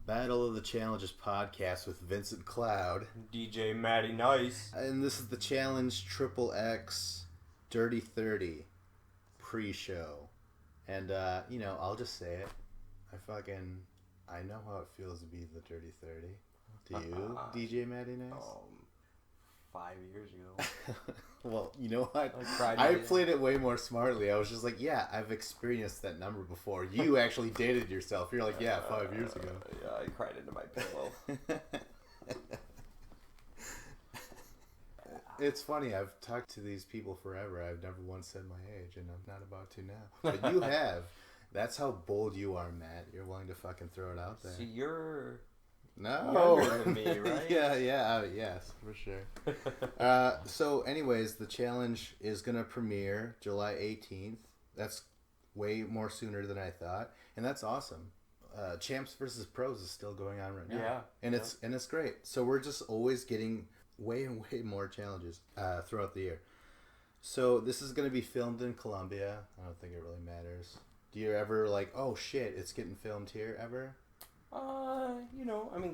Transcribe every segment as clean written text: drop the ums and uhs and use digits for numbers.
Battle of the Challenges podcast with Vincent Cloud. DJ Matty Nice. And this is the Challenge XXX Dirty 30 pre-show. And, I'll just say it. I know how it feels to be the Dirty 30. Do you, DJ Matty Nice? 5 years ago. Well, you know what? I played it way more smartly. I was just like, yeah, I've experienced that number before. You actually dated yourself. You're like, yeah, 5 years ago. Yeah, I cried into my pillow. It's funny. I've talked to these people forever. I've never once said my age, and I'm not about to now. But you have. That's how bold you are, Matt. You're willing to fucking throw it out there. See, you're... No. Younger than me, right? Yes, for sure. So anyways, the challenge is going to premiere July 18th. That's way more sooner than I thought. And that's awesome. Champs versus Pros is still going on right now. Yeah. And it's great. So we're just always getting way and way more challenges throughout the year. So this is going to be filmed in Colombia. I don't think it really matters. Do you ever like, oh shit, it's getting filmed here ever?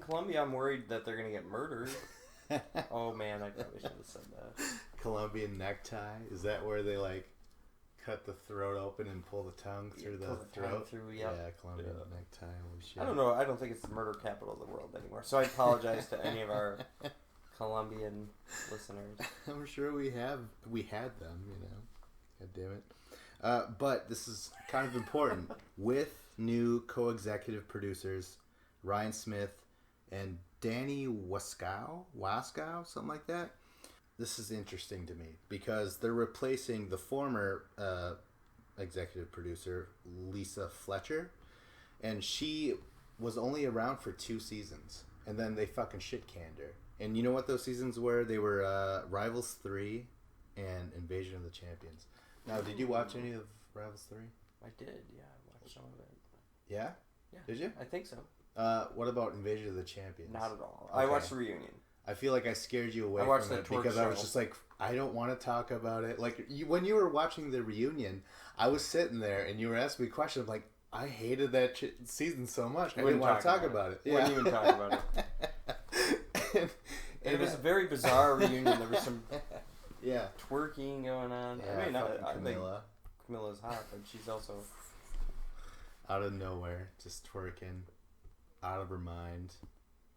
Colombia, I'm worried that they're going to get murdered. Oh, man, I probably should have said that. Colombian necktie? Is that where they, cut the throat open and pull the tongue through the throat? Yeah, Colombian necktie. Holy shit. I don't know. I don't think it's the murder capital of the world anymore. So I apologize to any of our Colombian listeners. I'm sure we had them, God damn it. But this is kind of important. With new co-executive producers, Ryan Smith and Danny Waskow, something like that. This is interesting to me because they're replacing the former executive producer, Lisa Fletcher, and she was only around for 2 seasons, and then they fucking shit-canned her. And you know what those seasons were? They were Rivals 3 and Invasion of the Champions. Now, did you watch any of Rivals 3? I did, yeah. I watched some of it. Yeah? Yeah. Did you? I think so. What about Invasion of the Champions? Not at all. Okay. I watched the reunion. I feel like I scared you away from it because I was just like, I don't want to talk about it. Like, when you were watching the reunion, I was sitting there and you were asking me questions. I'm like, I hated that season so much. I didn't want to talk about it. Yeah. Wouldn't even talk about it. and it was a very bizarre reunion. There was some twerking going on. Yeah, I think Camilla's hot, but she's also... out of nowhere, just twerking, out of her mind.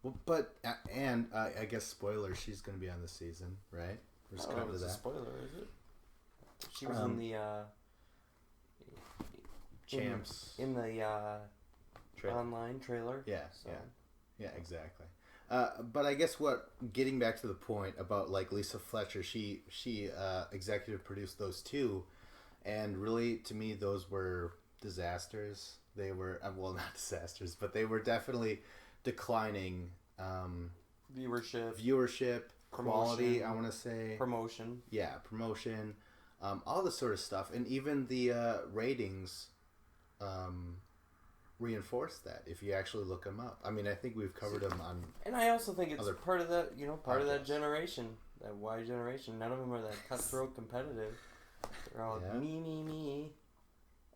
Well, but I guess spoiler, she's going to be on this season, right? We're just covered that. A spoiler, is it? She was in the Champs in the online trailer. Yeah, so. Yeah, exactly. But I guess getting back to the point about Lisa Fletcher, she executive produced those 2, and really to me those were disasters. They were not disasters, but they were definitely declining viewership, quality. I want to say promotion. Yeah, promotion, all this sort of stuff, and even the ratings reinforce that if you actually look them up. I mean, I think we've covered them on. And I also think it's part of that, part of that generation, that Y generation. None of them are that cutthroat competitive. They're all me.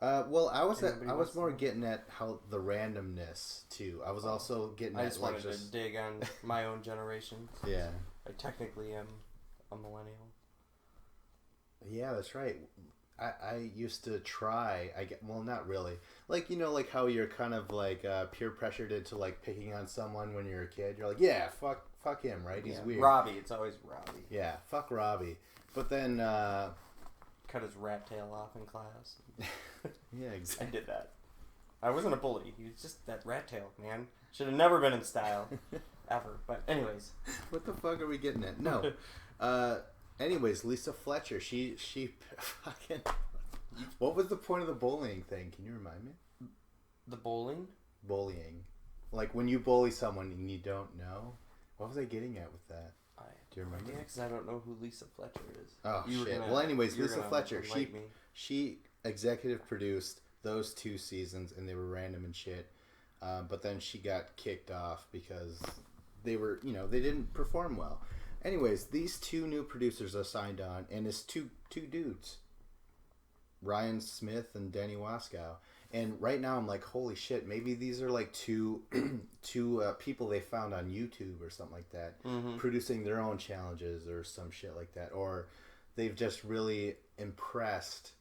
Well, I was more getting at how the randomness too. I was also getting at I just wanted to dig on my own generation. Yeah. I technically am a millennial. Yeah, that's right. I used to try. Not really. Like how you're kind of peer pressured into picking on someone when you're a kid. You're like, yeah, fuck him, right? He's weird. Robbie, it's always Robbie. Yeah, fuck Robbie. But then cut his rat tail off in class. Yeah, exactly. I did that. I wasn't a bully. He was just that rat tail, man. Should have never been in style. Ever. But anyways. What the fuck are we getting at? No. Anyways, Lisa Fletcher, she fucking... What was the point of the bullying thing? Can you remind me? The bowling? Bullying. Like when you bully someone and you don't know? What was I getting at with that? Do you remember? Yeah, because I don't know who Lisa Fletcher is. Oh, shit. Well, anyways, Lisa Fletcher, she executive produced those 2 seasons, and they were random and shit. But then she got kicked off because they were, they didn't perform well. Anyways, these 2 new producers are signed on, and it's two dudes, Ryan Smith and Danny Waskow. And right now I'm like, holy shit, maybe these are like two people they found on YouTube or something like that, producing their own challenges or some shit like that. Or they've just really impressed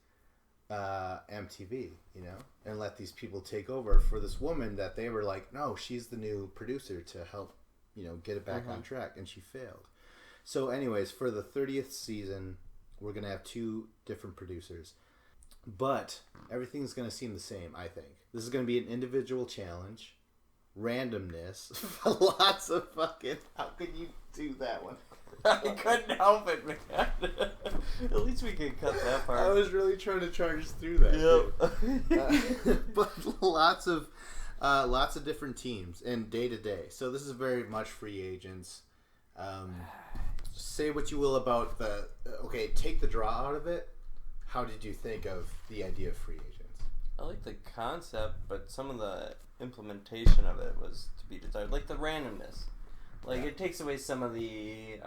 MTV, you know, and let these people take over for this woman that they were like, no, she's the new producer to help, you know, get it back on track, and she failed. So anyways, for the 30th season, we're going to have 2 different producers. But everything's going to seem the same, I think. This is going to be an individual challenge. Randomness. Lots of fucking... How could you do that one? I couldn't help it, man. At least we can cut that part. I was really trying to charge through that. Yep. But lots of different teams and day to day. So this is very much free agents. Say what you will about the... Okay, take the draw out of it. How did you think of the idea of free agents? I like the concept, but some of the implementation of it was to be desired. Like the randomness. Like, it takes away some of the,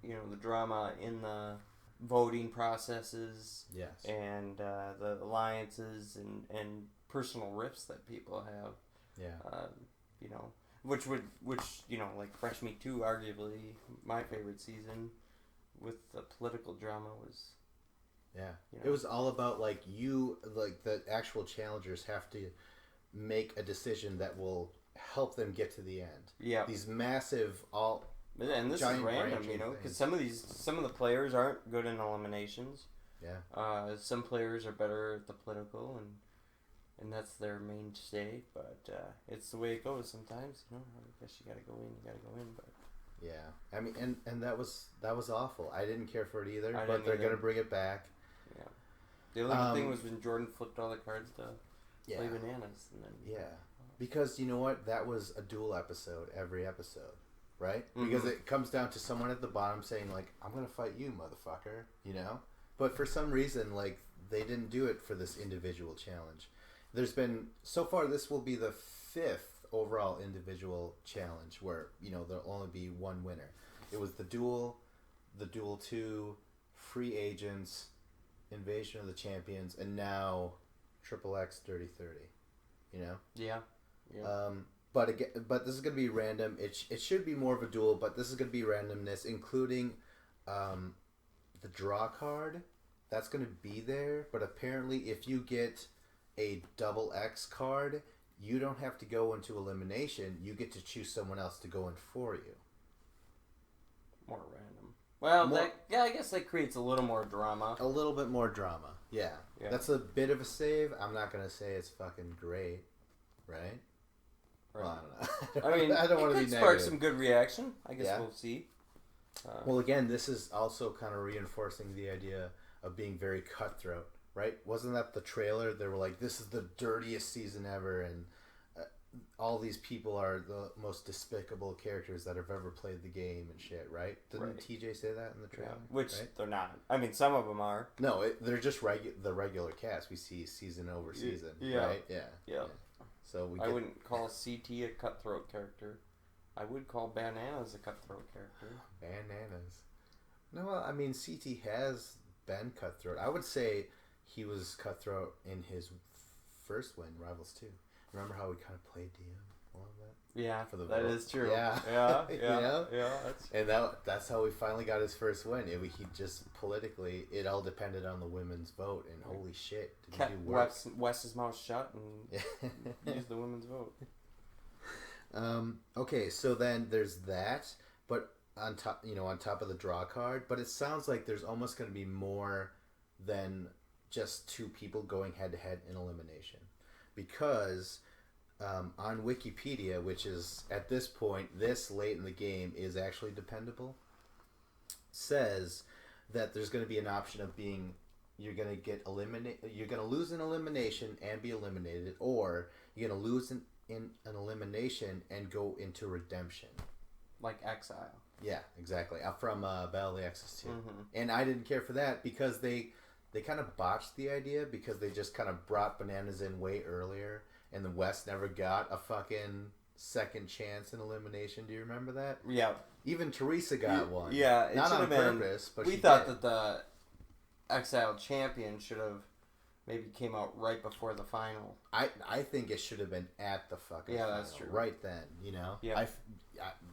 the drama in the voting processes. Yes. And the alliances and personal rifts that people have. Yeah. Which, like Fresh Meat 2, arguably my favorite season with the political drama was... Yeah. It was all about, like, the actual challengers have to make a decision that will help them get to the end. Yeah. These massive, and this is random, because some of the players aren't good in eliminations. Yeah. Some players are better at the political, and that's their mainstay, but it's the way it goes sometimes. I guess you gotta go in, but... Yeah. I mean, and that was awful. I didn't care for it either, but they're gonna bring it back. Yeah. The only good thing was when Jordan flipped all the cards to play bananas. And then, yeah. Because you know what? That was a duel episode every episode, right? Mm-hmm. Because it comes down to someone at the bottom saying, like, I'm going to fight you, motherfucker, you know? But for some reason, like, they didn't do it for this individual challenge. There's been, so far, this will be the 5th overall individual challenge where, there'll only be one winner. It was the Duel 2, Free Agents, Invasion of the Champions, and now XXX Dirty 30. Yeah. Yeah. But this is gonna be random. It should be more of a duel, but this is gonna be randomness, including the draw card. That's gonna be there. But apparently, if you get a XX card, you don't have to go into elimination. You get to choose someone else to go in for you. More random. Well, I guess that creates a little more drama. A little bit more drama. Yeah. That's a bit of a save. I'm not gonna say it's fucking great, right? Well, I don't know. I don't want to be negative. Spark some good reaction. I guess we'll see. Well, again, this is also kind of reinforcing the idea of being very cutthroat, right? Wasn't that the trailer? They were like, "This is the dirtiest season ever," and all these people are the most despicable characters that have ever played the game and shit, right? Didn't TJ say that in the trailer? Yeah, which they're not. I mean, some of them are. No, they're just the regular cast we see season over season, right? Yeah. So I wouldn't call CT a cutthroat character. I would call Bananas a cutthroat character. Bananas. No, I mean, CT has been cutthroat. I would say he was cutthroat in his first win, Rivals 2. Remember how we kind of played DM a little bit? Yeah, for the that vote? Is true. Yeah. That's... That's how we finally got his first win. He just politically, it all depended on the women's vote, and holy shit, did kept he do work? Wes's mouth shut and used the women's vote. Okay, so then there's that, but on top of the draw card, but it sounds like there's almost going to be more than just 2 people going head to head in elimination. Because on Wikipedia, which is at this point, this late in the game, is actually dependable, says that there's going to be an option of you're going to get you're going to lose an elimination and be eliminated, or you're going to lose in an elimination and go into redemption. Like Exile. Yeah, exactly. From Battle of the XXX 2. Mm-hmm. And I didn't care for that because they kind of botched the idea because they just kind of brought Bananas in way earlier, and the West never got a fucking second chance in elimination. Do you remember that? Yeah. Even Teresa got one. Yeah, not on purpose, but we thought that the Exile champion should have maybe came out right before the final. I think it should have been at the fucking final, that's true. right then, you know? Yeah.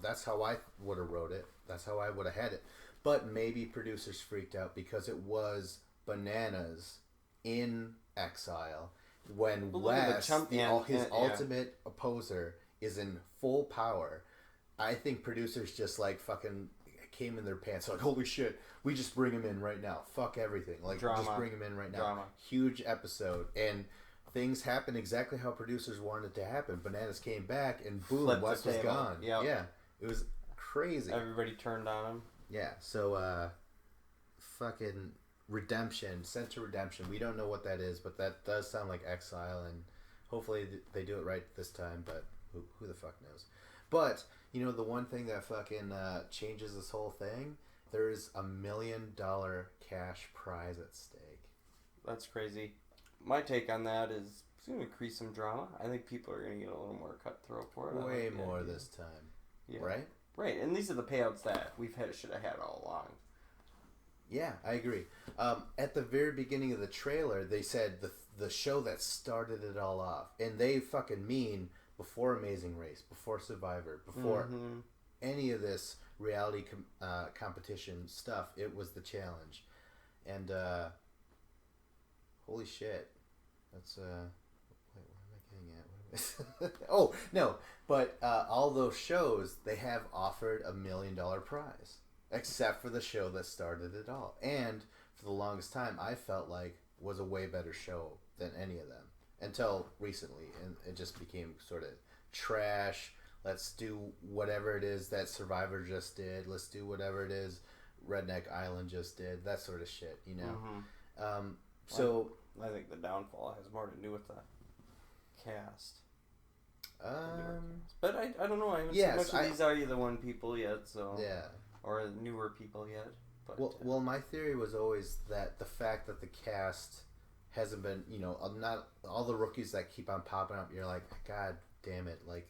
That's how I would have wrote it. That's how I would have had it. But maybe producers freaked out because it was Bananas in exile when Wes, his ultimate opposer, is in full power. I think producers just like fucking came in their pants like, holy shit, we just bring him in right now. Fuck everything. Like, just bring him in right now. Drama. Huge episode. And things happened exactly how producers wanted it to happen. Bananas came back and boom, Wes was gone. Yep. Yeah. It was crazy. Everybody turned on him. Yeah. So, fucking redemption. Sent to redemption. We don't know what that is, but that does sound like exile. And hopefully they do it right this time, but who the fuck knows. But, you know, the one thing that fucking changes this whole thing, there's $1 million cash prize at stake. That's crazy. My take on that is it's going to increase some drama. I think people are going to get a little more cutthroat for it. Way more this time. Yeah. Right? Right, and these are the payouts that should have had all along. Yeah, I agree. At the very beginning of the trailer, they said the show that started it all off. And they fucking mean before Amazing Race, before Survivor, before any of this reality competition stuff, it was the challenge. And holy shit, that's wait, what am I getting at? Oh no, but all those shows, they have offered $1 million prize, except for the show that started it all, and for the longest time I felt like was a way better show than any of them. Until recently, and it just became sort of trash. Let's do whatever it is that Survivor just did. Let's do whatever it is Redneck Island just did. That sort of shit, you know? So... I think the downfall has more to do with the cast. But I don't know. I haven't seen much of these Are You the One people yet, so... Yeah. Or newer people yet. But, well, my theory was always that the fact that the cast... hasn't been, you know, not all the rookies that keep on popping up. You're like, God damn it! Like,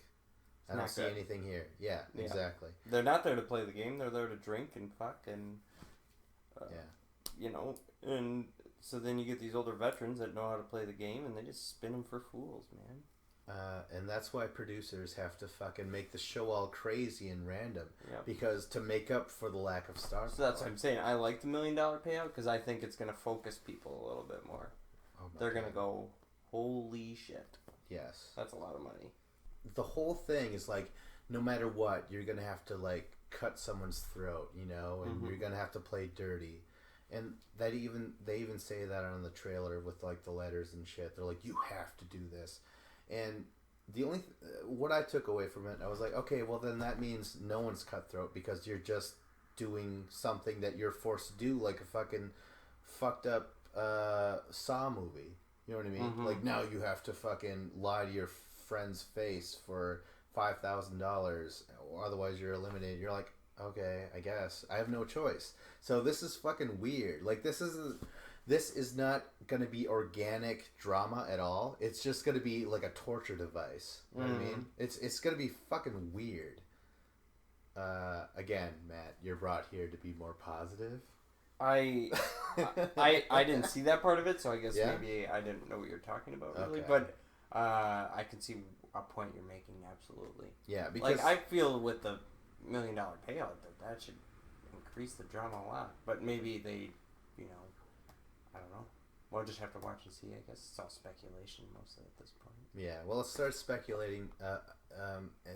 I don't see anything here. Yeah, exactly. They're not there to play the game. They're there to drink and fuck and, you know, and so then you get these older veterans that know how to play the game, and they just spin them for fools, man. And that's why producers have to fucking make the show all crazy and random. Yep. Because to make up for the lack of stars. So that's what I'm saying. I like the $1 million payout because I think it's going to focus people a little bit more. They're going to go, holy shit. Yes. That's a lot of money. The whole thing is like, no matter what, you're going to have to like cut someone's throat, you know, and you're going to have to play dirty. And they even say that on the trailer with like the letters and shit. They're like, you have to do this. And the only what I took away from it, I was like, okay, well then that means no one's cutthroat because you're just doing something that you're forced to do, like a fucking fucked up Saw movie. You know what I mean? Like now you have to fucking lie to your friend's face for $5,000, or otherwise you're eliminated. You're like, okay, I guess I have no choice. So this is fucking weird. Like this is not going to be organic drama at all. It's just going to be like a torture device. You know what I mean? It's going to be fucking weird. Again, Matt, you're brought here to be more positive. I didn't see that part of it, so I guess maybe I didn't know what you're talking about really. Okay. But I can see a point you're making, absolutely. Yeah, because like I feel with the $1 million payout that should increase the drama a lot. But maybe they, you know, I don't know. We'll just have to watch and see. I guess it's all speculation mostly at this point. Yeah, well, let's start speculating,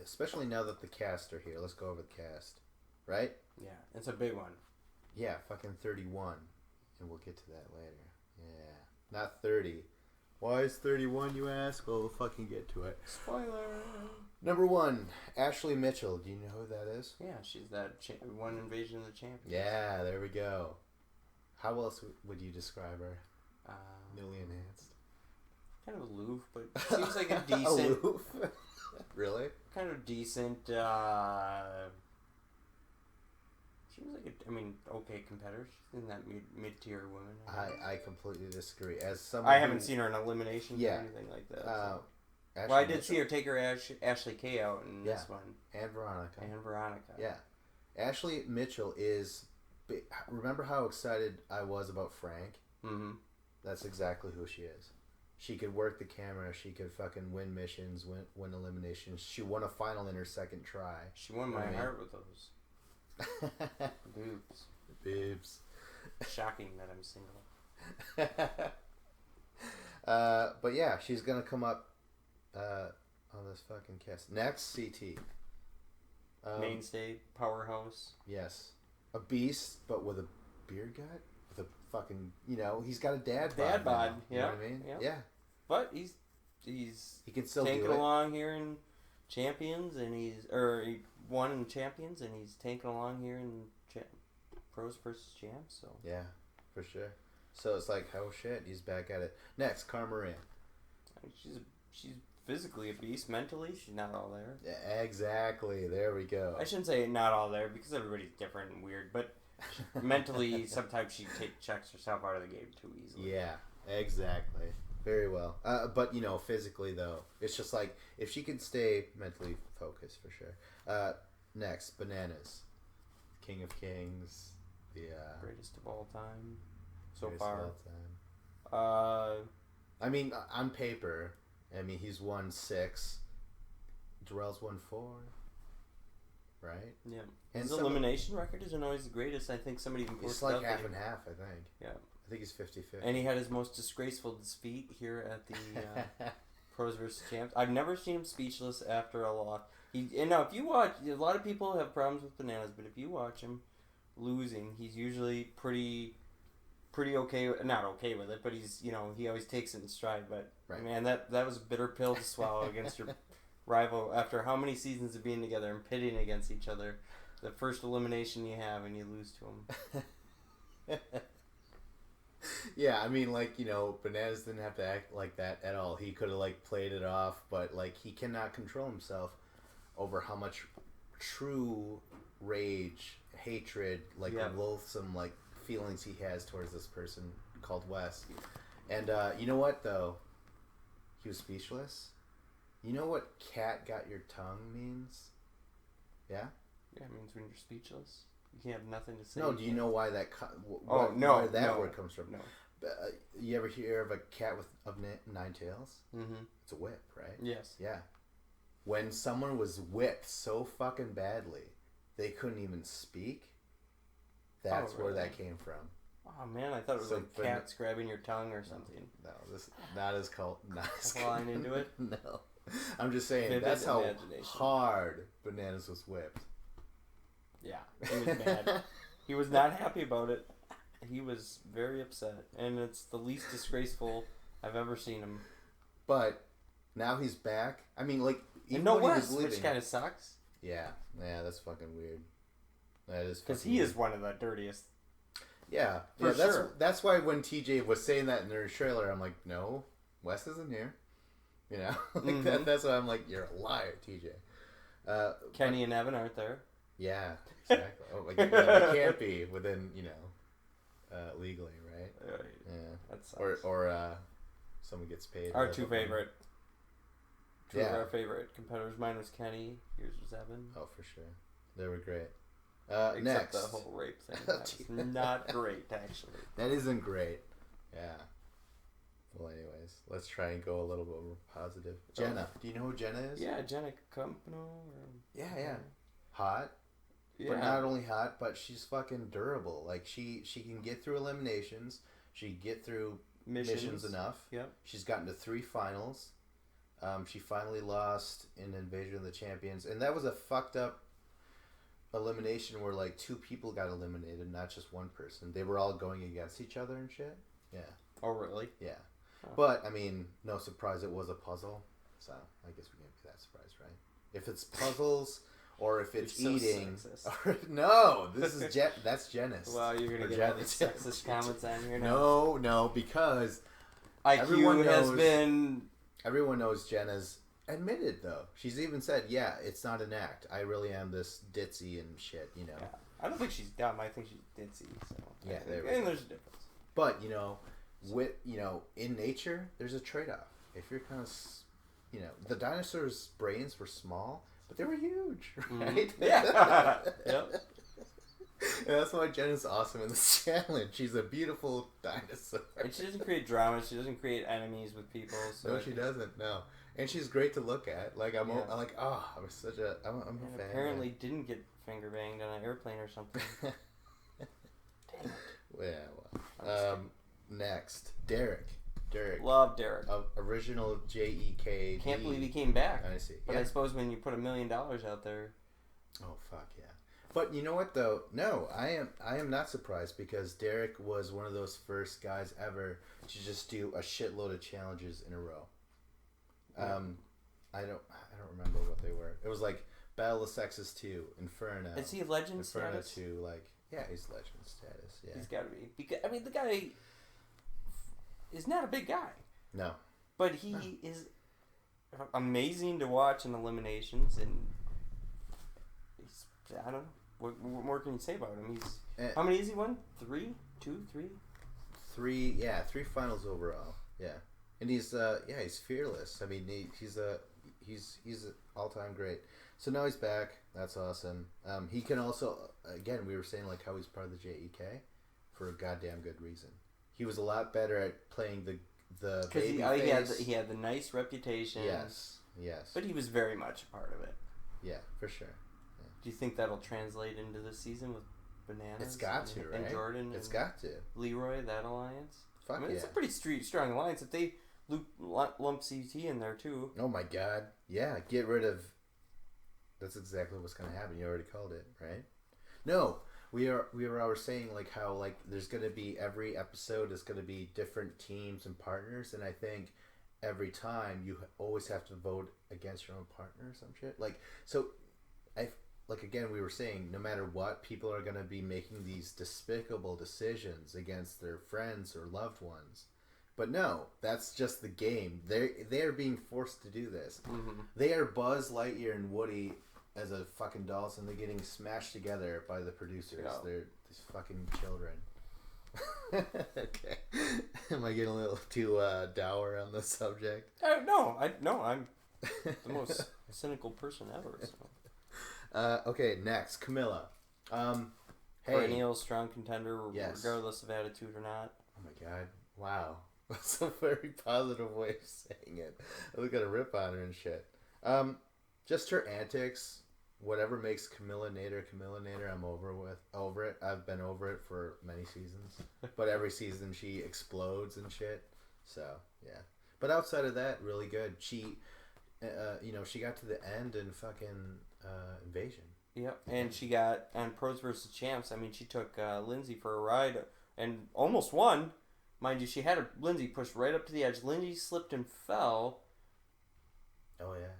especially now that the cast are here. Let's go over the cast, right? Yeah, it's a big one. Yeah, fucking 31, and we'll get to that later. Yeah, not 30. Why is 31, you ask? Well, we'll fucking get to it. Spoiler! Number 1, Ashley Mitchell. Do you know who that is? Yeah, she's that one Invasion of the Champions. Yeah, there we go. How else would you describe her? Newly enhanced. Kind of aloof, but seems like a decent... Aloof? Really? Kind of decent, seems like okay competitor. She's in that mid-tier woman. I completely disagree. As someone I haven't seen her in eliminations or anything like that. So. Well, I did see her take her Ashley Kay out in this one. And Veronica. Yeah. Ashley Mitchell is... Remember how excited I was about Frank? Mm-hmm. That's exactly who she is. She could work the camera. She could fucking win missions, win eliminations. She won a final in her second try. She won my heart with those boobs. Boobs. Shocking that I'm single. But yeah, she's gonna come up on this fucking cast. Next, CT. Mainstay, powerhouse. Yes. A beast, but with a beard gut? With a fucking, he's got a dad bod. Dad bod, You know what I mean? Yeah. But he can still tanking do it. along here in Champions, and he won in Champions, and he's tanking along here in Pros versus Champs. So yeah, for sure. So it's like, oh shit, he's back at it. Next, Cara Maria. She's physically a beast. Mentally, she's not all there. Yeah, exactly. There we go. I shouldn't say not all there because everybody's different and weird, but mentally, sometimes she checks herself out of the game too easily. Yeah, exactly. Very well. But, physically, though, it's just like, if she could stay mentally focused, for sure. Next, Bananas. King of Kings. The greatest of all time so greatest far. Of all time. I mean, on paper, he's won 6. Darrell's won 4. Right? Yeah. And his elimination record isn't always the greatest. I think somebody even posted it's like up half and half, I think. Yeah. I think he's 50-50. And he had his most disgraceful defeat here at the Pros vs. Champs. I've never seen him speechless after a loss. Now, if you watch, a lot of people have problems with Bananas, but if you watch him losing, he's usually pretty okay. Not okay with it, but he's he always takes it in stride. But right. Man, that was a bitter pill to swallow against your rival after how many seasons of being together and pitting against each other. The first elimination you have and you lose to him. Yeah, Bananas didn't have to act like that at all. He could have played it off, but he cannot control himself over how much true rage, hatred, loathsome feelings he has towards this person called Wes. And you know what though? He was speechless. You know what "cat got your tongue" means? Yeah? Yeah, it means when you're speechless. You can't have nothing to say. No, do you know why that where that word comes from? No. You ever hear of a cat of 9 tails? Mm-hmm. It's a whip, right? Yes. Yeah. When someone was whipped so fucking badly, they couldn't even speak, that's where that came from. Oh man, I thought it was cats grabbing your tongue or something. No, this not as cult. Not as flying into it. No, I'm just saying that's how hard Bananas was whipped. Yeah, he was mad. He was not happy about it. He was very upset, and it's the least disgraceful I've ever seen him. But now he's back. Even no when West, he was leaving, which kind of sucks. Yeah, that's fucking weird. That is because he is one of the dirtiest. Yeah, sure. That's why when TJ was saying that in their trailer, I'm like, no, Wes isn't here. Mm-hmm. That's why I'm like, you're a liar, TJ. Kenny and Evan aren't there. Yeah, exactly. They can't be within, legally, right? Right. Yeah. That sucks. Or someone gets paid. Our two favorite. Two of our favorite competitors. Mine was Kenny. Yours was Evan. Oh, for sure. They were great. Except next. the whole rape thing. That was not great, actually. That isn't great. Yeah. Well, anyways, let's try and go a little bit more positive. Jenna. Do you know who Jenna is? Yeah, Jenna Compano. Yeah. Hot. Yeah. But not only hot, but she's fucking durable. She can get through eliminations. She can get through missions enough. Yep. She's gotten to 3 finals. She finally lost in Invasion of the Champions. And that was a fucked up elimination where 2 people got eliminated, not just one person. They were all going against each other and shit. Yeah. Oh, really? Yeah. Oh. But, no surprise it was a puzzle. So, I guess we can't be that surprised, right? If it's puzzles... Or if it's eating. No, this is that's Jenna's. Well, you're gonna get all these sexist comments on here now. No, because been. Everyone knows Jenna's admitted though. She's even said, "Yeah, it's not an act. I really am this ditzy and shit." Yeah. I don't think she's dumb. I think she's ditzy. So yeah, there's a difference. But in nature, there's a trade-off. If you're kind of, the dinosaurs' brains were small. But they were huge, right? Yeah. Yep. And that's why Jen is awesome in this challenge. She's a beautiful dinosaur. And she doesn't create drama. She doesn't create enemies with people. So No, she doesn't. No, and she's great to look at. Like I'm like, oh, I'm a fan. Apparently, didn't get finger banged on an airplane or something. Damn it. Yeah. Well, next, Derek. Love Derek. Original JEK. Can't believe he came back. I see. But I suppose when you put $1 million out there. Oh fuck yeah! But you know what though? No, I am not surprised because Derek was one of those first guys ever to just do a shitload of challenges in a row. I don't remember what they were. It was like Battle of Sexes 2, Inferno. Is he a legend Inferno status? 2, like yeah, he's legend status. Yeah, he's got to be. Because I mean, the guy is not a big guy. No, but he is amazing to watch in eliminations, and he's, I don't know. What more can you say about him? He's how many has he won? 3, 2, 3? 3, yeah, 3 finals overall. Yeah, and he's fearless. I mean, he's an all-time great. So now he's back. That's awesome. He can also, again, we were saying like how he's part of the JEK for a goddamn good reason. He was a lot better at playing the baby face. He had the nice reputation. Yes. But he was very much a part of it. Yeah, for sure. Yeah. Do you think that'll translate into this season with Bananas? It's got to, right? And Jordan. It's got to. Leroy, that alliance. Fuck yeah. It's a pretty strong alliance. If they lump CT in there too. Oh my god. Yeah, get rid of. That's exactly what's going to happen. You already called it, right? No. We were saying like how like there's gonna be every episode is gonna be different teams and partners, and I think every time you always have to vote against your own partner or some shit. Like so, again we were saying no matter what, people are gonna be making these despicable decisions against their friends or loved ones. But no, that's just the game. They are being forced to do this. Mm-hmm. They are Buzz Lightyear and Woody. As a fucking dolls, and they're getting smashed together by the producers. Yeah. They're these fucking children. Okay, am I getting a little too dour on the subject? No, I'm the most cynical person ever. So. Okay, next, Camilla. Perennial strong contender, yes. Regardless of attitude or not. Oh my god! Wow, that's a very positive way of saying it. I was gonna rip on her and shit. Just her antics. Whatever makes Camilla Nader, I'm over it. I've been over it for many seasons. But every season she explodes and shit. So, yeah. But outside of that, really good. She, she got to the end in fucking Invasion. Yep. And she got, on Pros vs. Champs, I mean, she took Lindsay for a ride and almost won. Mind you, she had Lindsay pushed right up to the edge. Lindsay slipped and fell. Oh, yeah.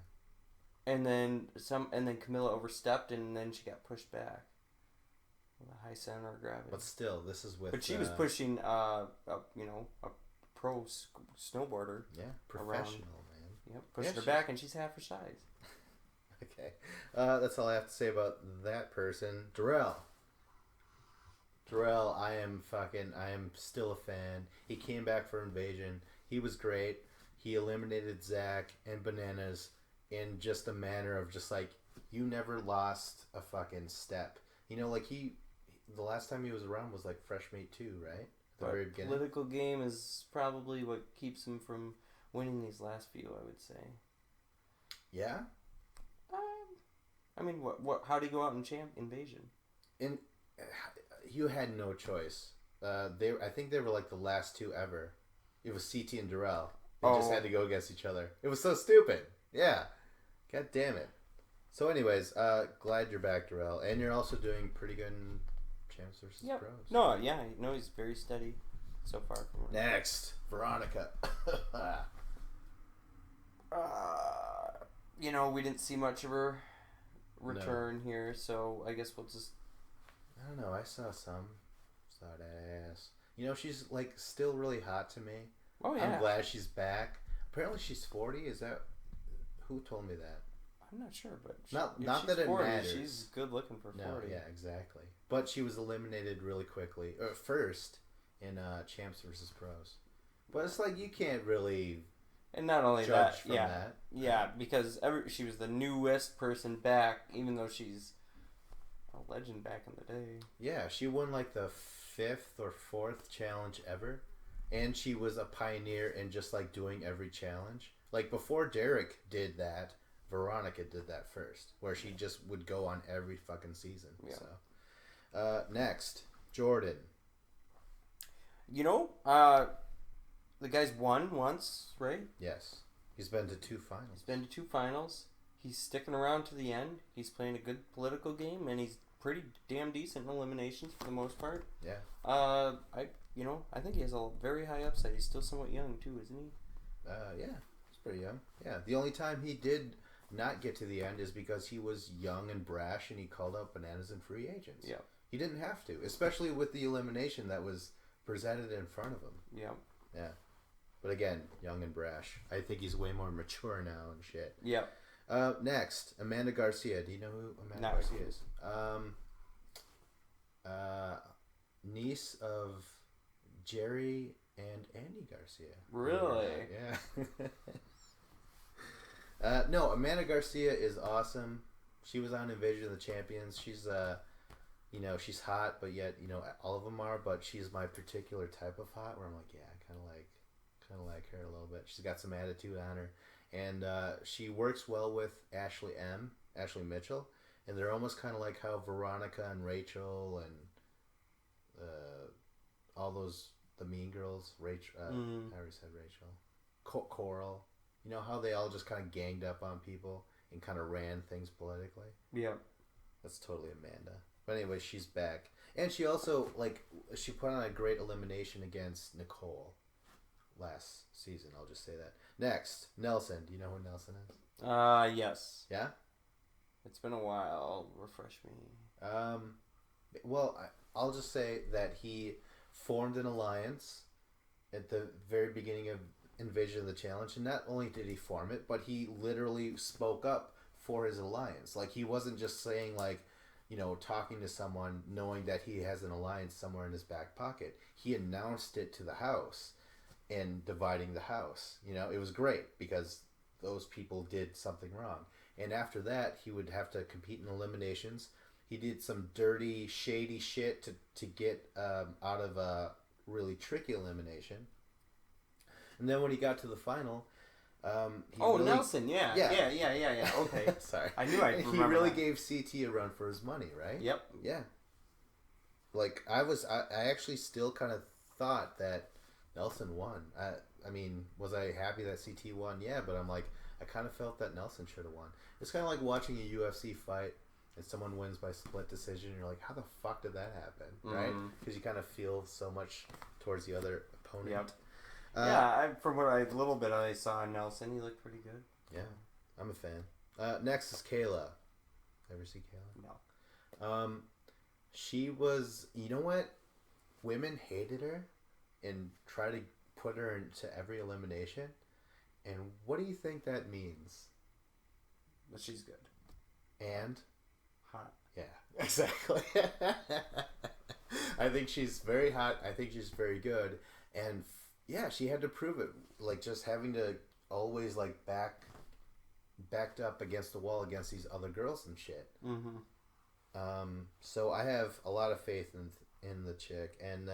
And then Camilla overstepped, and then she got pushed back with a high center of gravity. But still, this is with. But she was pushing, a pro snowboarder. Yeah, professional, man. Yep, pushed her back, and she's half her size. Okay, that's all I have to say about that person. Darrell, I am still a fan. He came back for Invasion. He was great. He eliminated Zach and Bananas. In just a manner of just like, you never lost a fucking step. You know, like the last time he was around was like Fresh Meat 2, right? The very beginning. Political game is probably what keeps him from winning these last few, I would say. Yeah? I mean, what? How did he go out in Invasion? You had no choice. I think they were like the last two ever. It was CT and Darrell. They just had to go against each other. It was so stupid. Yeah. God damn it. So anyways, glad you're back, Darrell. And you're also doing pretty good in Champs vs. Pros. No, yeah. No, he's very steady so far. Next, Veronica. We didn't see much of her return here, so I guess we'll just... I don't know. I saw some. Saw that ass. She's like still really hot to me. Oh, yeah. I'm glad she's back. Apparently she's 40. Is that... Who told me that? I'm not sure, but not that it 40, matters. She's good looking for 40. No, yeah, exactly. But she was eliminated really quickly, first in Champs vs. Pros. But it's like you can't really. And not only judge from that, because she was the newest person back, even though she's a legend back in the day. Yeah, she won like the 5th or 4th challenge ever. And she was a pioneer in just like doing every challenge. Like before Derek did that, Veronica did that first, where she just would go on every fucking season. Yeah. So, next, Jordan. You know, the guy's won once, right? Yes. He's been to 2 finals. He's sticking around to the end. He's playing a good political game, and he's pretty damn decent in eliminations for the most part. Yeah. I think he has a very high upside. He's still somewhat young too, isn't he? Yeah. He's pretty young. Yeah. The only time he did not get to the end is because he was young and brash and he called out bananas and free agents. Yeah. He didn't have to, especially with the elimination that was presented in front of him. Yeah. Yeah. But again, young and brash. I think he's way more mature now and shit. Yeah. Next, Amanda Garcia. Do you know who Amanda Garcia is? Niece of Jerry and Andy Garcia. Really? Yeah. No, Amanda Garcia is awesome. She was on Invasion of the Champions. She's she's hot, but yet all of them are. But she's my particular type of hot, where I'm like, yeah, I kind of like her a little bit. She's got some attitude on her, and she works well with Ashley Mitchell, and they're almost kind of like how Veronica and Rachel and all those the Mean Girls. Rachel, I already said Rachel. Coral. You know how they all just kind of ganged up on people and kind of ran things politically? Yeah. That's totally Amanda. But anyway, she's back. And she also, she put on a great elimination against Nicole last season. I'll just say that. Next, Nelson. Do you know who Nelson is? Yes. Yeah? It's been a while. Refresh me. Well, I'll just say that he formed an alliance at the very beginning of Invasion of the Challenge, and not only did he form it, but he literally spoke up for his alliance. Like, he wasn't just saying, talking to someone knowing that he has an alliance somewhere in his back pocket. He announced it to the house and dividing the house. It was great because those people did something wrong. And after that, he would have to compete in eliminations. He did some dirty, shady shit to get out of a really tricky elimination. And then when he got to the final, Nelson, yeah. Okay, sorry. I knew I remember. He really gave CT a run for his money, right? Yep. Yeah. I actually still kind of thought that Nelson won. I mean, was I happy that CT won? Yeah, but I'm like, I kind of felt that Nelson should have won. It's kind of like watching a UFC fight and someone wins by split decision. And you're like, how the fuck did that happen, right? Because you kind of feel so much towards the other opponent. Yep. From what little bit I saw on Nelson, he looked pretty good. Yeah, I'm a fan. Next is Kayla. Ever see Kayla? No. She was. You know what? Women hated her and tried to put her into every elimination. And what do you think that means? But she's good. And hot. Yeah, exactly. I think she's very hot. I think she's very good. And yeah, she had to prove it. Just having to always backed up against the wall against these other girls and shit. Mm-hmm. So I have a lot of faith in the chick, and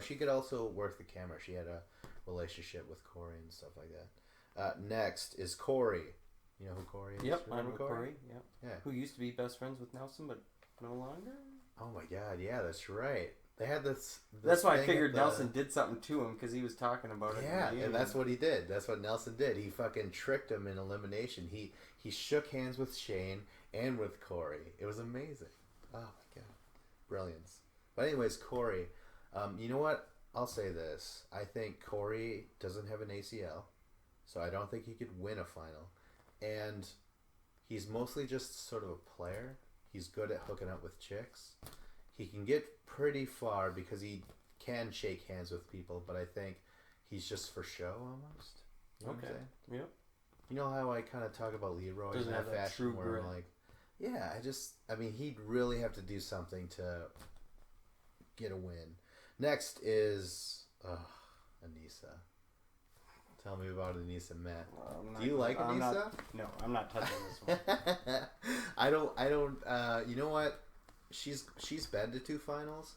she could also work the camera. She had a relationship with Corey and stuff like that. Next is Corey. You know who Corey is? Yep, I know Corey. Yep. Yeah. Who used to be best friends with Nelson, but no longer. Oh my God! Yeah, that's right. They had this that's why I figured Nelson did something to him because he was talking about it. Yeah, and that's what he did. That's what Nelson did. He fucking tricked him in elimination. He shook hands with Shane and with Corey. It was amazing. Oh my God, brilliance. But anyways, Corey, you know what? I'll say this. I think Corey doesn't have an ACL, so I don't think he could win a final. And he's mostly just sort of a player. He's good at hooking up with chicks. He can get pretty far because he can shake hands with people, but I think he's just for show almost. You know what I'm saying? Yep. You know how I kind of talk about Leroy in that fashion where I'm like, yeah, he'd really have to do something to get a win. Next is Anissa. Tell me about Anissa, Matt. Do you like Anissa? No, I'm not touching this one. I don't. You know what? she's been to 2 finals.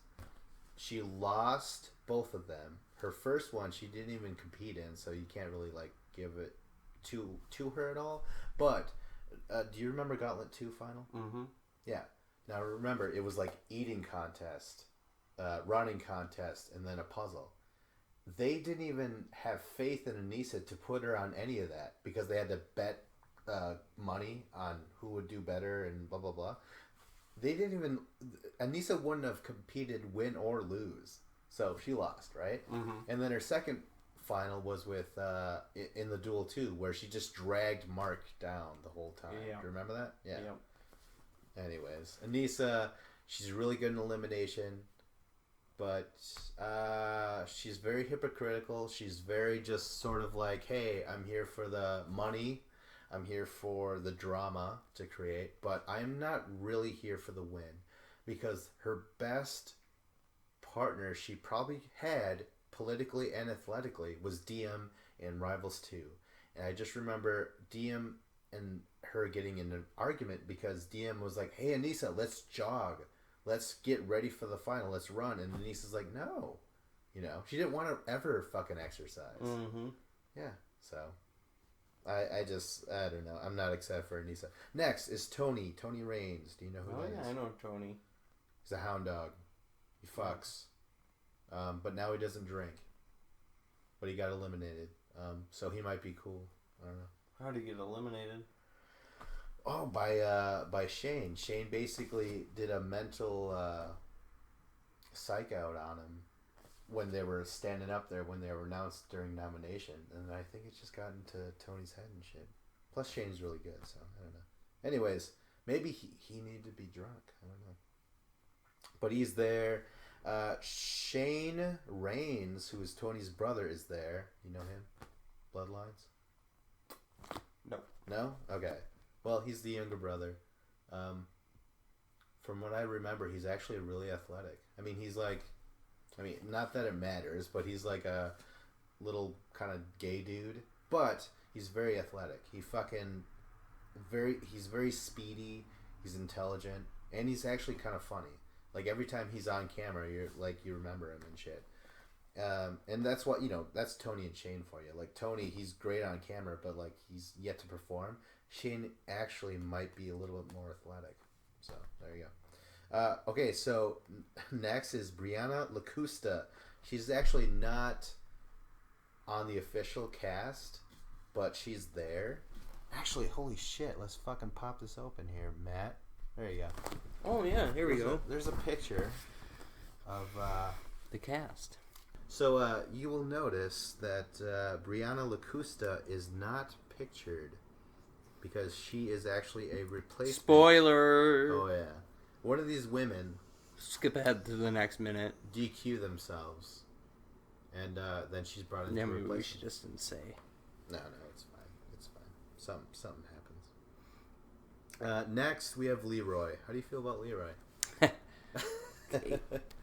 She lost both of them. Her first one she didn't even compete in, so you can't really like give it to her at all. But do you remember Gauntlet 2 final? Mm-hmm. Yeah. Now remember, it was like eating contest, running contest, and then a puzzle. They didn't even have faith in Anissa to put her on any of that because they had to bet money on who would do better and blah blah blah. They didn't even. Anissa wouldn't have competed, win or lose, so she lost, right? Mm-hmm. And then her second final was with in the Duel 2, where she just dragged Mark down the whole time. Yeah. Do you remember that? Yeah. Yep. Anyways, Anissa, she's really good in elimination, but she's very hypocritical. She's very just sort of like, hey, I'm here for the money. I'm here for the drama to create, but I'm not really here for the win, because her best partner she probably had politically and athletically was Diem in Rivals 2. And I just remember Diem and her getting in an argument because Diem was like, hey Anissa, let's jog. Let's get ready for the final. Let's run. And Anissa's like, no. You know, she didn't want to ever fucking exercise. Mm-hmm. Yeah, so I don't know. I'm not excited for Anissa. Next is Tony Raines. Do you know who that is? I know Tony. He's a hound dog. He fucks. But now he doesn't drink. But he got eliminated. So he might be cool. I don't know. How did he get eliminated? Oh, by Shane. Shane basically did a mental psych out on him when they were standing up there when they were announced during nomination, and I think it's just gotten to Tony's head and shit. Plus Shane's really good, so I don't know. Anyways, maybe he needed to be drunk. I don't know. But he's there. Shane Raines, who is Tony's brother, is there. You know him? Bloodlines? No. No? Okay. Well, he's the younger brother. From what I remember, he's actually really athletic. I mean, he's like... not that it matters, but he's like a little kind of gay dude. But he's very athletic. He's very speedy. He's intelligent. And he's actually kind of funny. Like, every time he's on camera, you remember him and shit. And that's what, that's Tony and Shane for you. Like, Tony, he's great on camera, but, like, he's yet to perform. Shane actually might be a little bit more athletic. So, there you go. Okay, so next is Brianna Lacusta. She's actually not on the official cast, but she's there. Actually, holy shit, let's fucking pop this open here, Matt. There you go. Oh, yeah, here we go. There's a picture of the cast. So you will notice that Brianna Lacusta is not pictured because she is actually a replacement. Spoiler! Oh, yeah. One of these women... Skip ahead to the next minute. DQ themselves. And then she's brought in yeah, to maybe replace we should just didn't say. No, it's fine. It's fine. Something happens. Next, we have Leroy. How do you feel about Leroy?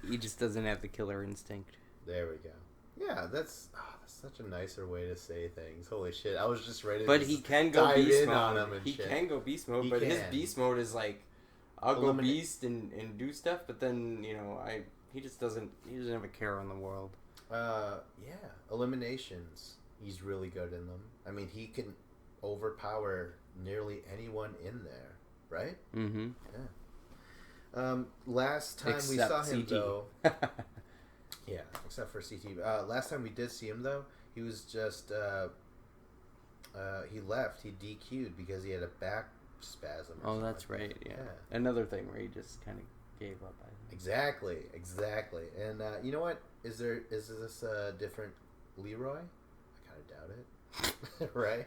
He just doesn't have the killer instinct. There we go. Yeah, that's such a nicer way to say things. Holy shit, I was just ready to But he can go dive beast in mode. on him and He shit. can go beast mode, He but his can. beast mode is like, I'll go Eliminate- beast and do stuff, but then, he just doesn't have a care in the world. Yeah, eliminations. He's really good in them. I mean, he can overpower nearly anyone in there, right? Mm-hmm. Yeah. Last time we Except saw him, CT. though... Yeah, except for CT. Last time we did see him, though, he was just... he left. He DQ'd because he had a back spasm. Or Oh, something that's like right, that. yeah. Another thing where he just kind of gave up, I think. Exactly. And you know what? Is this a different Leroy? I kind of doubt it. Right?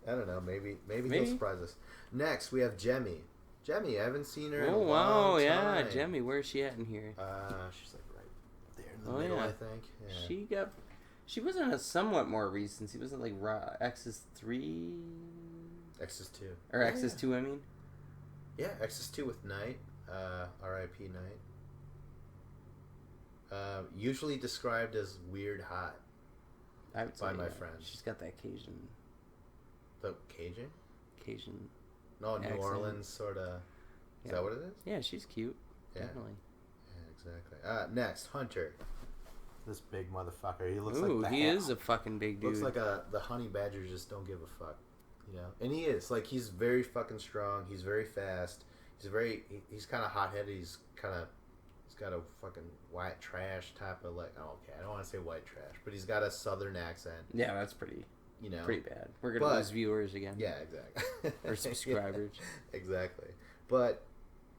I don't know. Maybe he'll surprise us. Next, we have Jemmy. Jemmy, I haven't seen her in a long time. Yeah, Jemmy, where's she at in here? She's like right there in the middle, yeah. I think. Yeah. She wasn't a somewhat more recent. She wasn't like XXX3? XXX2. Or XXX2, I mean? Yeah, XXX2 with Knight. R.I.P. Knight. Usually described as weird hot I would say, by my friends. She's got that Cajun. The Cajun? Cajun. No, New accent. Orleans sort of. Is that what it is? Yeah, she's cute. Yeah. Definitely. Yeah, exactly. Next, Hunter. This big motherfucker. He looks Ooh, like he is a fucking big dude. Looks like the honey badger just don't give a fuck. You know? And he is. Like, he's very fucking strong. He's very fast. He's kind of hot-headed. He's got a fucking white trash type of, like, oh, okay, I don't want to say white trash, but he's got a southern accent. Yeah, that's pretty, you know, pretty bad. We're going to lose viewers again. Yeah, exactly. Or subscribers. Yeah, exactly. But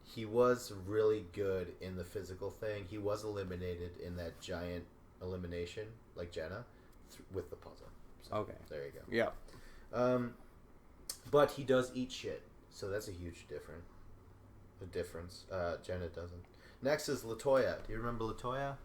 he was really good in the physical thing. He was eliminated in that giant elimination, like Jenna, with the puzzle. So, okay. There you go. Yeah. But he does eat shit, so that's a huge difference. Jenna doesn't. Next is Latoya. Do you remember Latoya?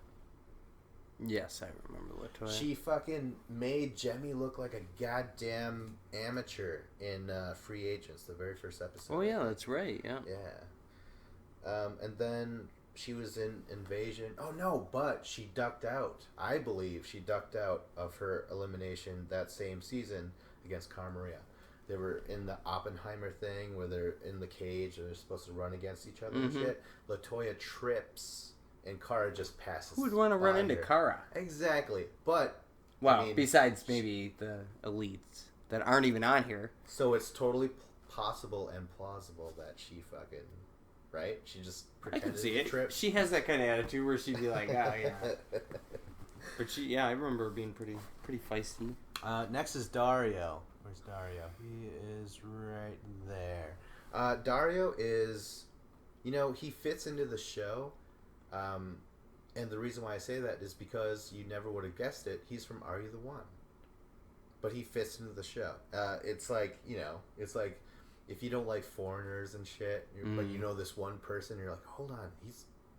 Yes, I remember Latoya. She fucking made Jemmy look like a goddamn amateur in Free Agents, the very first episode. Oh, yeah, that's right, yeah. Yeah. And then she was in Invasion. Oh, no, but she ducked out. I believe she ducked out of her elimination that same season against Cara Maria. They were in the Oppenheimer thing where they're in the cage and they're supposed to run against each other and shit. Latoya trips and Cara just passes. Who would want to run into Cara? Exactly. But, well, I mean, besides maybe the elites that aren't even on here. So it's totally possible and plausible that she fucking, right? She just pretended to trip. She has that kind of attitude where she'd be like, oh, yeah. But I remember her being pretty feisty. Next is Dario. Where's Dario? He is right there. Dario is, he fits into the show. And the reason why I say that is because you never would have guessed it. He's from Are You the One? But he fits into the show. It's like, it's like if you don't like foreigners and shit, but you know this one person, you're like, hold on,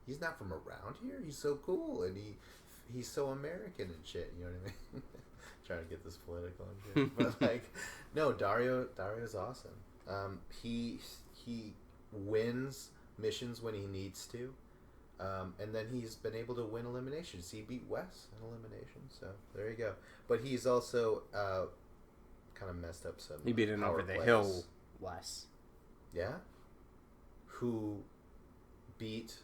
he's not from around here. He's so cool, and he's so American and shit. You know what I mean? Trying to get this political and shit, but like, no, Dario's awesome. He wins missions when he needs to, and then he's been able to win eliminations. He beat Wes in elimination, so there you go. But he's also kind of messed up some. He beat him over the hill, Wes. Yeah, who beat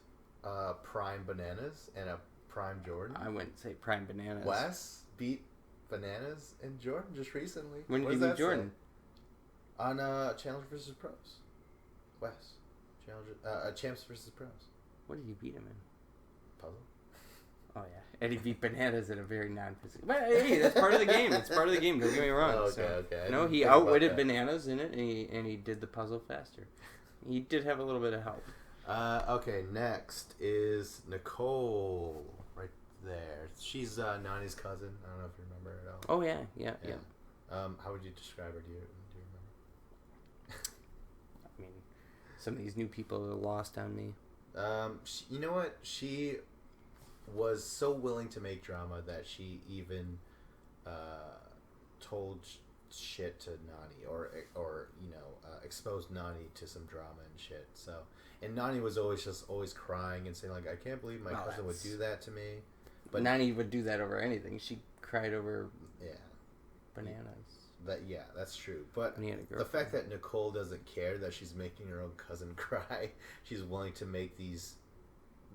Prime Bananas and a Prime Jordan? I wouldn't say Prime Bananas. Wes beat Bananas and Jordan just recently. When did he beat Jordan? Say? On Challenge vs. Pros. Wes. Champs vs. Pros. What did he beat him in? Puzzle. Oh, yeah. And he beat Bananas in a very non-physical... But, hey, that's part of the game. It's part of the game. Don't get me wrong. Okay. No, he outwitted Bananas in it, and he did the puzzle faster. He did have a little bit of help. Okay, next is Nicole. Right there. She's Nani's cousin. I don't know if you remember her at all. Oh, yeah. How would you describe her? Do you remember? I mean, some of these new people are lost on me. You know what? She was so willing to make drama that she even told shit to Nani or exposed Nani to some drama and shit. So, and Nani was always crying and saying like, I can't believe my cousin would do that to me. But Nani would do that over anything. She cried over Bananas. That's true. But the fact that Nicole doesn't care that she's making her own cousin cry, she's willing to make these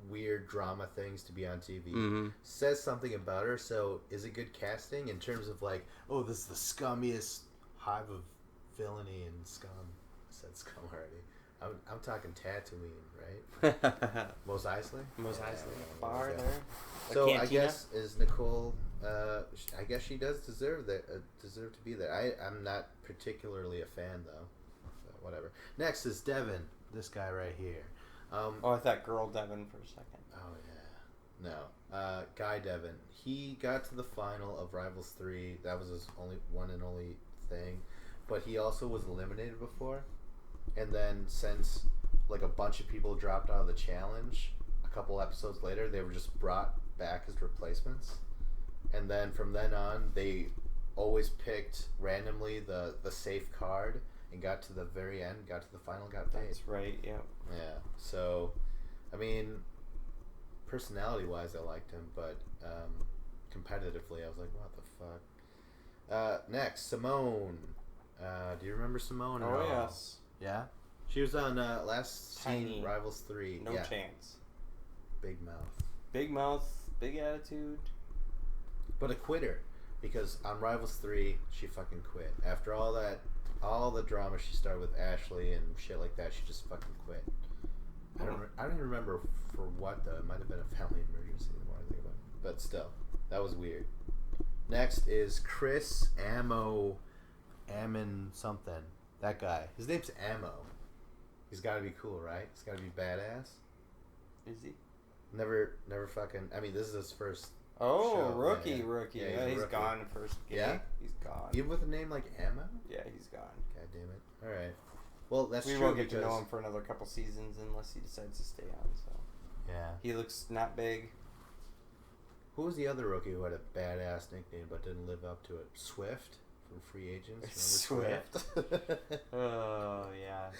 weird drama things to be on TV, says something about her. So is it good casting in terms of like, oh, this is the scummiest hive of villainy and scum? I said scum already. I'm talking Tatooine, right? Mos Eisley? Mos Eisley. Bar there. So I guess is Nicole... I guess she does deserve to be there. I'm not particularly a fan though. So whatever. Next is Devin. This guy right here. I thought girl Devin for a second. Oh yeah. No. Guy Devin. He got to the final of Rivals 3. That was his only thing. But he also was eliminated before. And then since like a bunch of people dropped out of the challenge, a couple episodes later they were just brought back as replacements. And then from then on, they always picked randomly the safe card and got to the very end, got to the final, got paid. That's right, yeah. Yeah, so, I mean, personality-wise, I liked him, but competitively, I was like, what the fuck? Next, Simone. Do you remember Simone? Oh, yes. Yeah? She was on last Tiny. season Rivals 3. No yeah. chance. Big mouth. Big mouth, big attitude. But a quitter. Because on Rivals 3, she fucking quit. After all the drama she started with Ashley and shit like that, she just fucking quit. I don't even remember for what, though. It might have been a family emergency, the more I think about it. But still, that was weird. Next is Chris Ammon something. That guy. His name's Ammo. He's got to be cool, right? He's got to be badass. Is he? Never fucking... I mean, this is his first Oh, show. rookie. Yeah, he's rookie. gone first game. Yeah? He's gone. Even with a name like Ammo? Yeah, he's gone. God damn it. All right. Well, that's we true won't get because... to know him for another couple seasons unless he decides to stay on. So Yeah. he looks not big. Who was the other rookie who had a badass nickname but didn't live up to it? Swift from Free Agents? Remember Swift? Oh, yeah.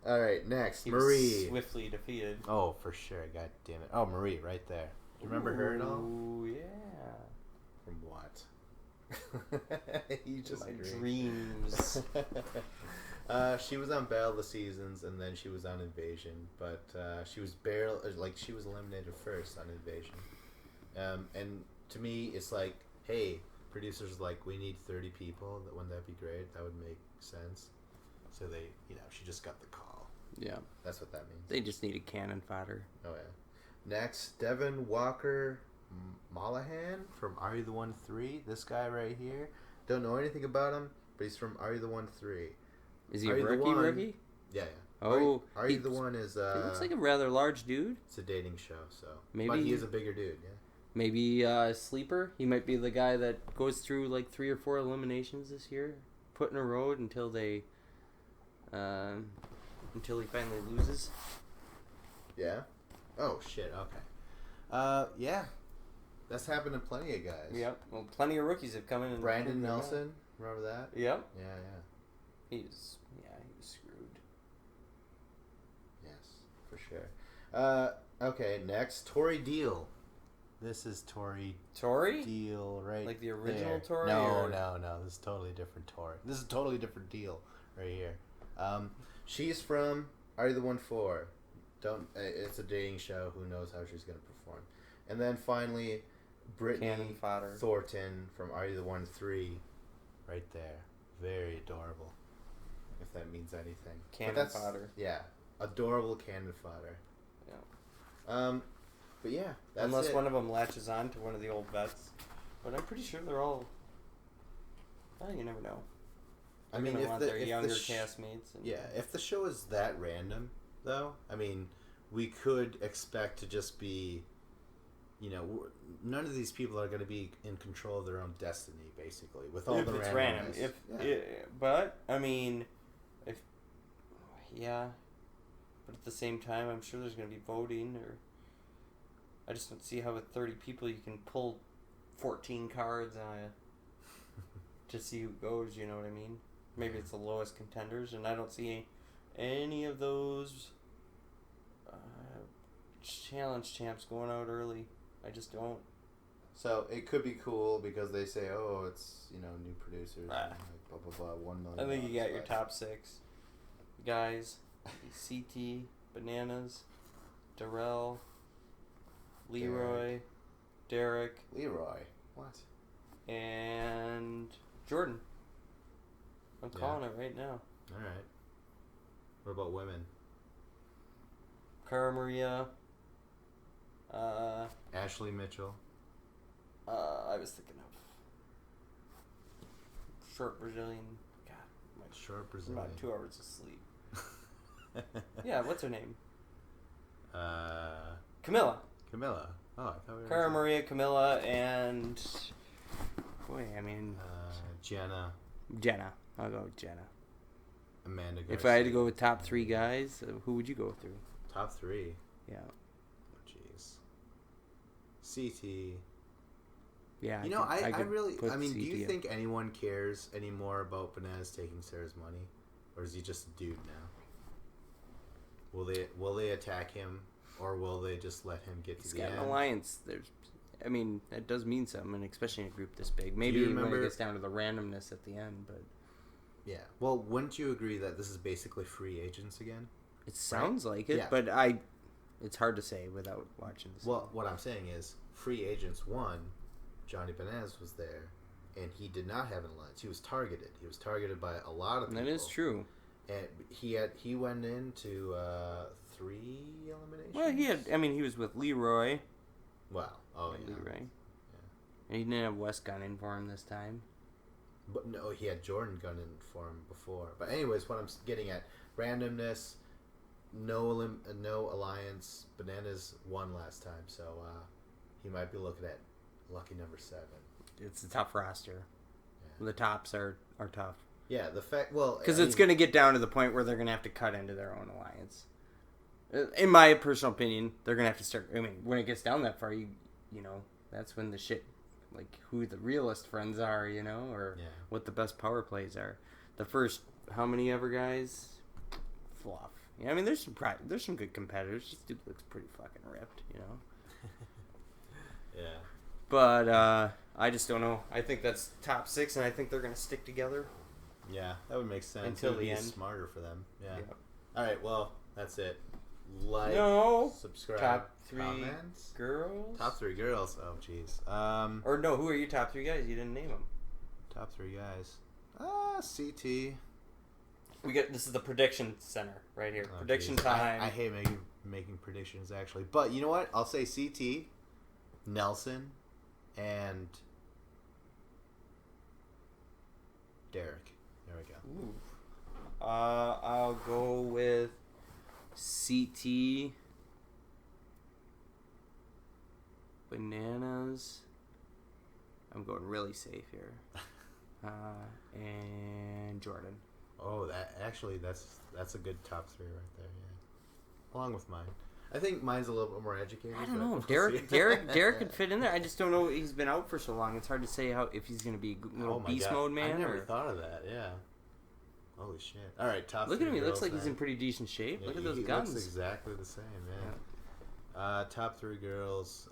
All right, next. He Marie. was swiftly defeated. Oh, for sure. God damn it. Oh, Marie, right there. Do you remember her at all? Oh, yeah. From what? You just My agreed. dreams. She was on Battle of the Seasons, and then she was on Invasion, but she was she was eliminated first on Invasion. And to me, it's like, hey, producers are like, we need 30 people. Wouldn't that be great? That would make sense. So they, she just got the call. Yeah. That's what that means. They just needed cannon fodder. Oh, yeah. Next, Devin Walker Mollahan from Are You the One 3. This guy right here. Don't know anything about him, but he's from Are You the One 3. Is he Are a You the rookie? One? Rookie? Yeah. Oh, Are You the One is... he looks like a rather large dude. It's a dating show, so... Maybe, but he is a bigger dude, yeah. Maybe Sleeper. He might be the guy that goes through like 3 or 4 eliminations this year, put in a road until he finally loses. Yeah? Oh, shit, okay. Yeah. That's happened to plenty of guys. Yep. Well, plenty of rookies have come in. And Brandon Nelson, remember that? Yep. Yeah. He was screwed. Yes, for sure. Okay, next, Tori Deal. This is Tori Deal right Like the original there. Tori? No. This is totally different Tori. This is a totally different deal right here. She's from Are You the One 4? It's a dating show. Who knows how she's going to perform. And then finally, Brittany Thornton from Are You the One 3? Right there. Very adorable. If that means anything. Cannon fodder. Yeah. Adorable cannon fodder. Yeah. But yeah, that's unless it. one of them latches on to one of the old vets, but I'm pretty sure they're all. Well, you never know. They're gonna want their younger castmates. If the show is that random, though, I mean, we could expect to just be, none of these people are going to be in control of their own destiny, basically, with all the randomness. But I mean, but at the same time, I'm sure there's going to be voting or. I just don't see how with 30 people you can pull 14 cards to see who goes, you know what I mean? Maybe it's the lowest contenders, and I don't see any of those challenge champs going out early. I just don't. So it could be cool because they say, oh, it's, new producers, and like blah, blah, blah, $1 million. I think you got your top 6 guys. CT, Bananas, Darrell, Leroy, Derek. Leroy? What? And Jordan. I'm calling it right now. All right. What about women? Cara Maria. Ashley Mitchell. I was thinking of short Brazilian. God, short Brazilian. I'm about 2 hours of sleep. Yeah, what's her name? Camilla. Camilla. Oh, I thought we were Cara Maria, Camilla, and Jenna. I'll go with Jenna. Amanda Garcia. If I had to go with top 3 guys, who would you go through? Top 3? Yeah. Oh, jeez. CT. Yeah. I really... I mean, do you CT think anyone cares anymore about Bananas taking Sarah's money? Or is he just a dude now? Will they attack him? Or will they just let him get to the end? He's got an alliance. That does mean something, and especially in a group this big. Maybe when it gets down to the randomness at the end, but... Yeah. Well, wouldn't you agree that this is basically Free Agents again? It sounds like it, Yeah. but it's hard to say without watching this. Well, what I'm saying is, Free Agents 1, Johnny Benez was there, and he did not have an alliance. He was targeted. He was targeted by a lot of people. That is true. And he went into 3 eliminations. Well, he was with Leroy. Wow. Oh, yeah. Leroy. Yeah. And he didn't have Wes gunning for him this time. But no, he had Jordan gunning for him before. But anyways, what I'm getting at, randomness, no alliance. Bananas won last time, so he might be looking at lucky number 7. It's a tough roster. Yeah. The tops are tough. Yeah, the fact, well... Because it's going to get down to the point where they're going to have to cut into their own alliance. In my personal opinion, they're going to have to start... I mean, when it gets down that far, you know, that's when the shit... Like, who the realist friends are, you know? Or what the best power plays are. The first, how many ever guys? Fluff. Yeah, I mean, there's some good competitors. This dude looks pretty fucking ripped, you know? Yeah. But, I just don't know. I think that's top 6, and I think they're going to stick together. Yeah, that would make sense. Until the end. Smarter for them. Yeah. Yep. All right, well, that's it. Like, subscribe, top 3 comments. girls? Top 3 girls. Oh, jeez. Or no, who are your top 3 guys? You didn't name them. Top 3 guys. CT. This is the prediction center right here. Oh, prediction geez. time. I hate making predictions, actually. But you know what? I'll say CT, Nelson, and Derek. There we go. Ooh. I'll go with CT, Bananas. I'm going really safe here. And Jordan. Oh, that's a good top 3 right there. Yeah, along with mine. I think mine's a little bit more educated. I don't know. We'll Derek could fit in there. I just don't know. He's been out for so long. It's hard to say if he's going to be a little beast mode man. I never thought of that. Yeah. Holy shit! All right, top. Look 3 at him. He looks like girls, he's in pretty decent shape. Yeah, Look at those he guns. Looks exactly the same. Yeah. Top 3 girls.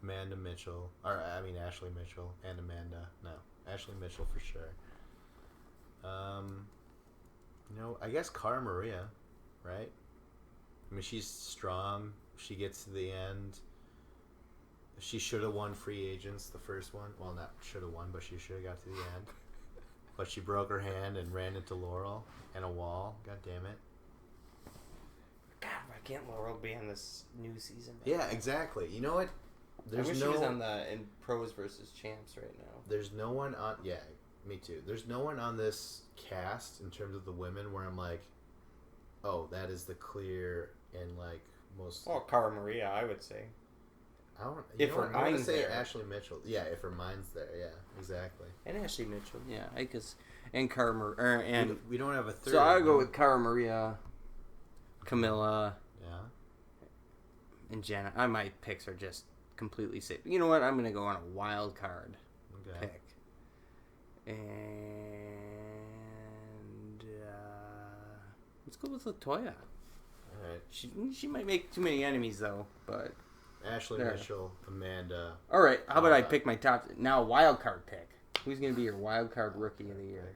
Amanda Mitchell, Ashley Mitchell and Amanda. No, Ashley Mitchell for sure. I guess Cara Maria, right? I mean, she's strong. She gets to the end. She should have won Free Agents, the first one. Well, not should have won, but she should have got to the end. But she broke her hand and ran into Laurel and a wall. God damn it. God, why can't Laurel be on this new season? Yeah, exactly. You know what? I wish she was in pros versus champs right now. There's no one on... Yeah, me too. There's no one on this cast in terms of the women where I'm like, oh, that is the clear and like most... Well, Cara Maria, I would say. I'm going to say Ashley Mitchell. Yeah, if her mind's there. Yeah, exactly. And Ashley Mitchell. Yeah, and Cara Maria. And we don't have a third. So I'll go with Cara Maria, Camilla. Yeah. And Jenna. My picks are just completely safe. You know what? I'm going to go on a wild card pick. And let's go with LaToya. All right. She might make too many enemies, though, but... Ashley Mitchell, Amanda. All right, how about I pick my top... Now, wild card pick. Who's going to be your wild card rookie of the year?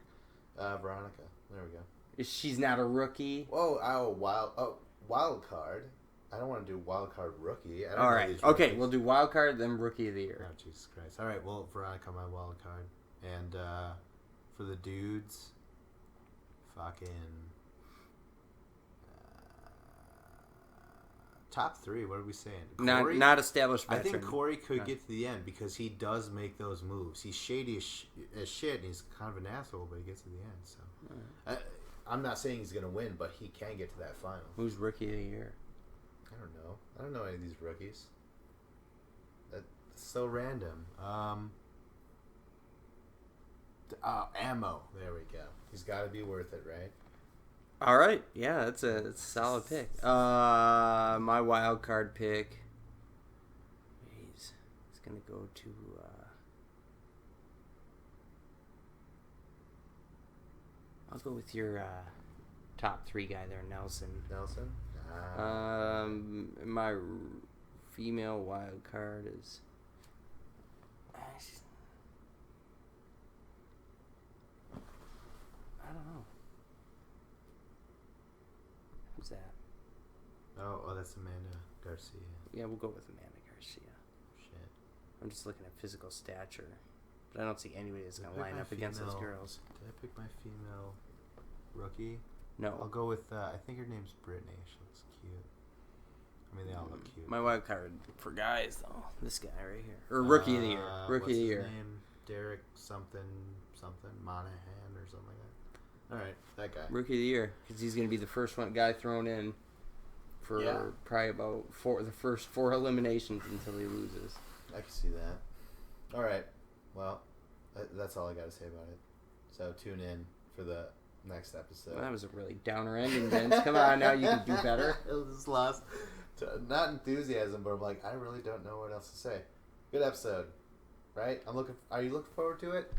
Veronica. There we go. She's not a rookie? Wild card. I don't want to do wild card rookie. All right. Okay, we'll do wild card, then rookie of the year. Oh, Jesus Christ. All right, well, Veronica, my wild card. And for the dudes, fucking... top 3, what are we saying? Corey, not established veteran. I think Corey could get to the end because he does make those moves. He's shady as shit, and he's kind of an asshole, but he gets to the end. So I'm not saying he's going to win, but he can get to that final. Who's rookie of the year? I don't know. I don't know any of these rookies. That's so random. Ammo. There we go. He's got to be worth it, right? All right, yeah, that's a solid pick. My wild card pick. It's gonna go to. I'll go with your top 3 guy there, Nelson. Nelson. My female wild card is. I don't know. Who's that? Oh, that's Amanda Garcia. Yeah, we'll go with Amanda Garcia. Shit. I'm just looking at physical stature. But I don't see anybody that's going to line up against those girls. Did I pick my female rookie? No. I'll go with, I think her name's Brittany. She looks cute. I mean, they all look cute. My wild card for guys, though. This guy right here. Or Rookie of the Year. Rookie of the Year. What's his name? Derek something, Monahan or something like that. All right, that guy. Rookie of the Year. Because he's going to be the first guy thrown in for probably about the first 4 eliminations until he loses. I can see that. All right. Well, that's all I got to say about it. So tune in for the next episode. Well, that was a really downer ending, Vince. Come on, now you can do better. It was just lost. Not enthusiasm, but I'm like, I really don't know what else to say. Good episode, right? Are you looking forward to it?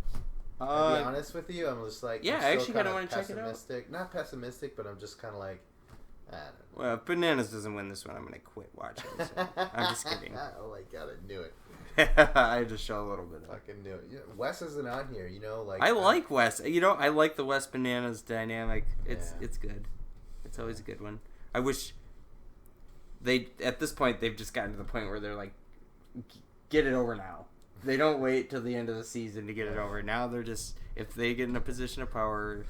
I'll be honest with you. I'm just like, yeah, I actually kind of want to check it out. Not pessimistic, but I'm just kind of like, I don't know. Well, if Bananas doesn't win this one, I'm gonna quit watching. So I'm just kidding. Oh my god, I knew it. I just show a little bit of fucking knew it. Wes isn't on here, like I like Wes. I like the Wes Bananas dynamic. It's good. It's always a good one. I wish at this point they've just gotten to the point where they're like, get it over now. They don't wait till the end of the season to get it over. Now they're just, if they get in a position of power,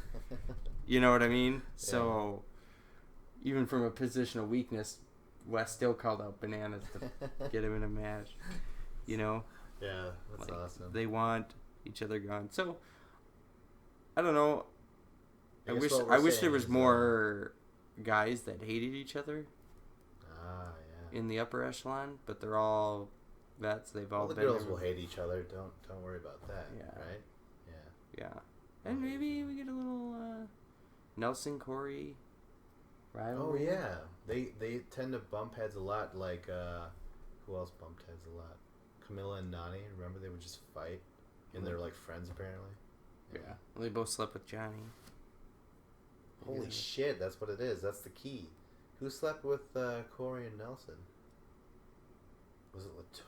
you know what I mean? So even from a position of weakness, Wes still called out Bananas to get him in a match. Yeah, that's awesome. They want each other gone. So I don't know. I wish there was more guys that hated each other. In the upper echelon, but they're all vets. They've all been. The girls will hate each other. Don't worry about that. Yeah. Right. Yeah. And maybe we get a little Nelson Corey rivalry. Oh yeah, they tend to bump heads a lot. Like who else bumped heads a lot? Camilla and Nani. Remember they would just fight, and they're like friends apparently. Yeah. Well, they both slept with Johnny. Holy shit! That's what it is. That's the key. Who slept with Corey and Nelson? Was it Latoya?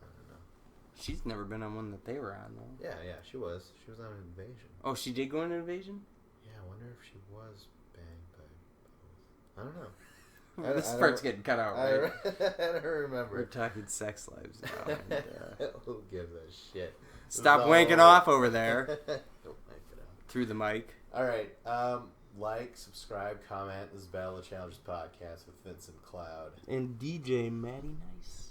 I don't know. She's never been on one that they were on, though. Yeah, she was. She was on Invasion. Oh, she did go on Invasion? Yeah, I wonder if she was banged by both. I don't know. This part's getting cut out, right? I don't remember. We're talking sex lives now. And, who gives a shit? Stop wanking off over there. Don't wank it out. Through the mic. All right. Like, subscribe, comment. This is Battle of Challengers podcast with Vincent Cloud and DJ Matty Nice.